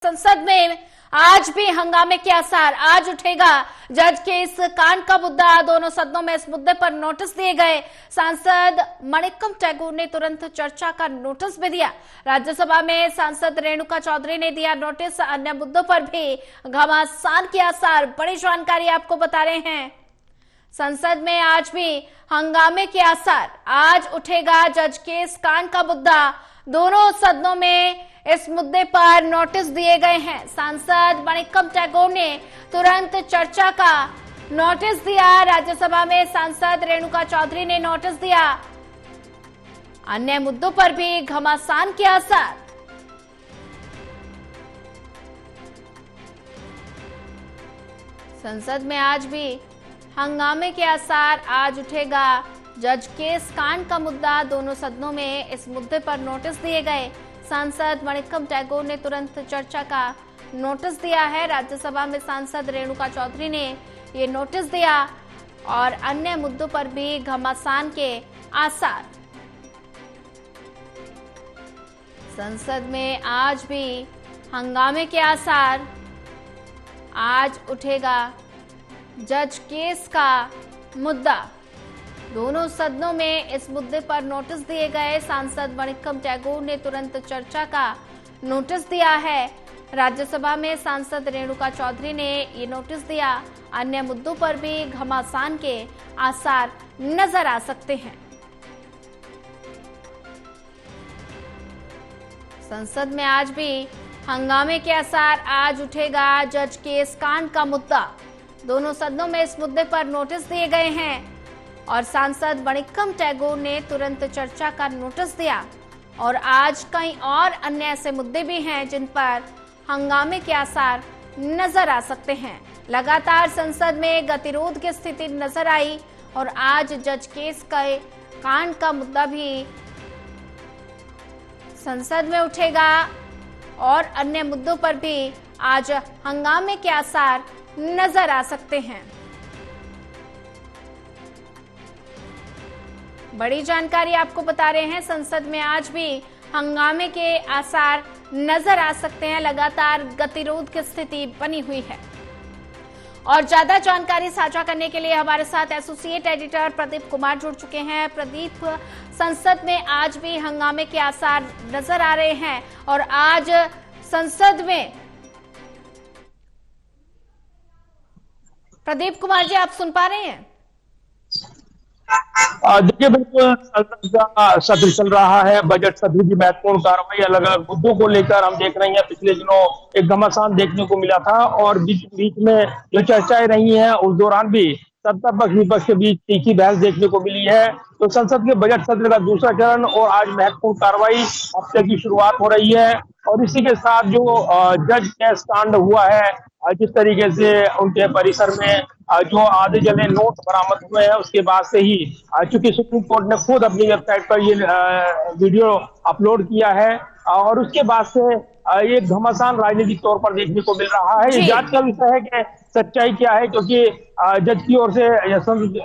संसद में आज भी हंगामे के आसार। आज उठेगा जज के इस कांड का मुद्दा। दोनों सदनों में इस मुद्दे पर नोटिस दिए गए। सांसद मणिक्कम टैगोर ने तुरंत चर्चा का नोटिस भी दिया। राज्यसभा में सांसद रेणुका चौधरी ने दिया नोटिस। अन्य मुद्दों पर भी घमासान के आसार। बड़ी जानकारी आपको बता रहे हैं। संसद में आज भी हंगामे के आसार। आज उठेगा जज के इस कांड का मुद्दा। दोनों सदनों में इस मुद्दे पर नोटिस दिए गए हैं। सांसद मणिक्कम टैगोर ने तुरंत चर्चा का नोटिस दिया। राज्यसभा में सांसद रेणुका चौधरी ने नोटिस दिया। अन्य मुद्दों पर भी घमासान के आसार। संसद में आज भी हंगामे के आसार। आज उठेगा जज केस कांड का मुद्दा। दोनों सदनों में इस मुद्दे पर नोटिस दिए गए। सांसद मणिक्कम टैगोर ने तुरंत चर्चा का नोटिस दिया है। राज्यसभा में सांसद रेणुका चौधरी ने ये नोटिस दिया और अन्य मुद्दों पर भी घमासान के आसार। संसद में आज भी हंगामे के आसार। आज उठेगा जज केस का मुद्दा। दोनों सदनों में इस मुद्दे पर नोटिस दिए गए। सांसद मणिक्कम टैगोर ने तुरंत चर्चा का नोटिस दिया है। राज्यसभा में सांसद रेणुका चौधरी ने ये नोटिस दिया। अन्य मुद्दों पर भी घमासान के आसार नजर आ सकते हैं। संसद में आज भी हंगामे के आसार। आज उठेगा जज केस कांड का मुद्दा। दोनों सदनों में इस मुद्दे पर नोटिस दिए गए हैं और सांसद मणिक्कम टैगोर ने तुरंत चर्चा का नोटिस दिया। और आज कई और अन्य ऐसे मुद्दे भी हैं जिन पर हंगामे के आसार नजर आ सकते हैं। लगातार संसद में गतिरोध की स्थिति नजर आई और आज जज केस के कांड का मुद्दा भी संसद में उठेगा और अन्य मुद्दों पर भी आज हंगामे के आसार नजर आ सकते हैं। बड़ी जानकारी आपको बता रहे हैं। संसद में आज भी हंगामे के आसार नजर आ सकते हैं। लगातार गतिरोध की स्थिति बनी हुई है। और ज्यादा जानकारी साझा करने के लिए हमारे साथ एसोसिएट एडिटर प्रदीप कुमार जुड़ चुके हैं। प्रदीप, संसद में आज भी हंगामे के आसार नजर आ रहे हैं और आज संसद में प्रदीप कुमार जी, आप सुन पा रहे हैं? देखिए, बिल्कुल संसद का सत्र चल रहा है। बजट सत्र की महत्वपूर्ण कार्रवाई अलग अलग मुद्दों को लेकर हम देख रहे हैं। पिछले दिनों एक घमासान देखने को मिला था और बीच बीच में जो चर्चाएं रही हैं उस दौरान भी सत्ता पक्ष विपक्ष के बीच तीखी बहस देखने को मिली है। तो संसद के बजट सत्र का दूसरा चरण और आज महत्वपूर्ण कार्रवाई हफ्ते की शुरुआत हो रही है। और इसी के साथ जो जज केस कांड हुआ है, जिस तरीके से उनके परिसर में जो आधे जले नोट बरामद हुए हैं, उसके बाद से ही चूंकि सुप्रीम कोर्ट ने खुद अपनी वेबसाइट पर ये वीडियो अपलोड किया है और उसके बाद से ये घमासान राजनीतिक तौर पर देखने को मिल रहा है। ये जांच का विषय है कि सच्चाई क्या है, क्योंकि जज की ओर से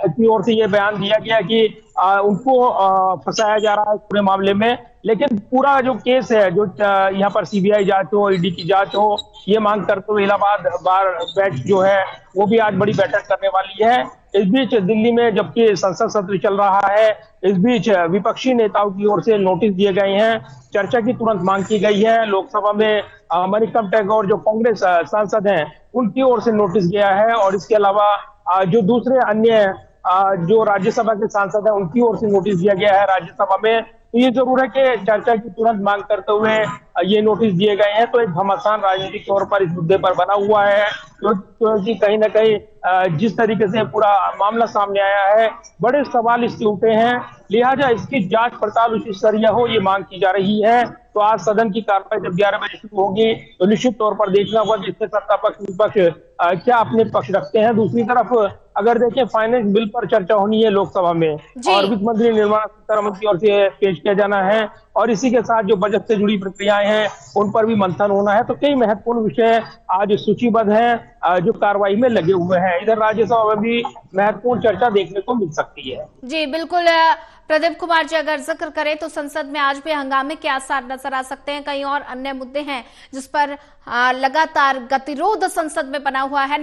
की ओर से ये बयान दिया गया कि उनको फंसाया जा रहा है पूरे मामले में। लेकिन पूरा जो केस है, जो यहाँ पर सीबीआई जांच हो, ईडी की जांच हो, ये मांग करते हुए इलाहाबाद बार बेंच जो है वो भी आज बड़ी बैठक करने वाली है। इस बीच दिल्ली में जबकि संसद सत्र चल रहा है, इस बीच विपक्षी नेताओं की ओर से नोटिस दिए गए हैं। चर्चा की तुरंत मांग की गई है। लोकसभा में मणिक्कम टैगोर जो कांग्रेस सांसद हैं उनकी ओर से नोटिस गया है और इसके अलावा जो दूसरे अन्य जो राज्यसभा के सांसद हैं उनकी ओर से नोटिस दिया गया है राज्यसभा में। तो ये जरूर है कि चर्चा की तुरंत मांग करते हुए ये नोटिस दिए गए हैं। तो एक घमासान राजनीतिक तौर पर इस मुद्दे पर बना हुआ है, क्योंकि कहीं ना कहीं जिस तरीके से पूरा मामला सामने आया है, बड़े सवाल इससे उठे हैं। लिहाजा इसकी जांच पड़ताल उच्च स्तरीय हो, ये मांग की जा रही है। तो आज सदन की कार्रवाई जब 11 बजे शुरू होगी तो निश्चित तौर पर देखना होगा कि इससे सत्ता पक्ष विपक्ष क्या अपने पक्ष रखते हैं। दूसरी तरफ अगर देखें, फाइनेंस बिल पर चर्चा होनी है लोकसभा में और वित्त मंत्री निर्मला सीतारमण की ओर से पेश किया जाना है और इसी के साथ जो बजट से जुड़ी प्रक्रियाएं हैं उन पर भी मंथन होना है। तो कई महत्वपूर्ण विषय आज सूचीबद्ध हैं जो कार्रवाई में लगे हुए हैं। इधर राज्यसभा में भी महत्वपूर्ण चर्चा देखने को मिल सकती है। जी बिल्कुल प्रदीप कुमार जी, अगर जिक्र करें तो संसद में आज भी हंगामे के आसार नजर आ सकते हैं। कई और अन्य मुद्दे हैं जिस पर लगातार गतिरोध संसद में बना हुआ है।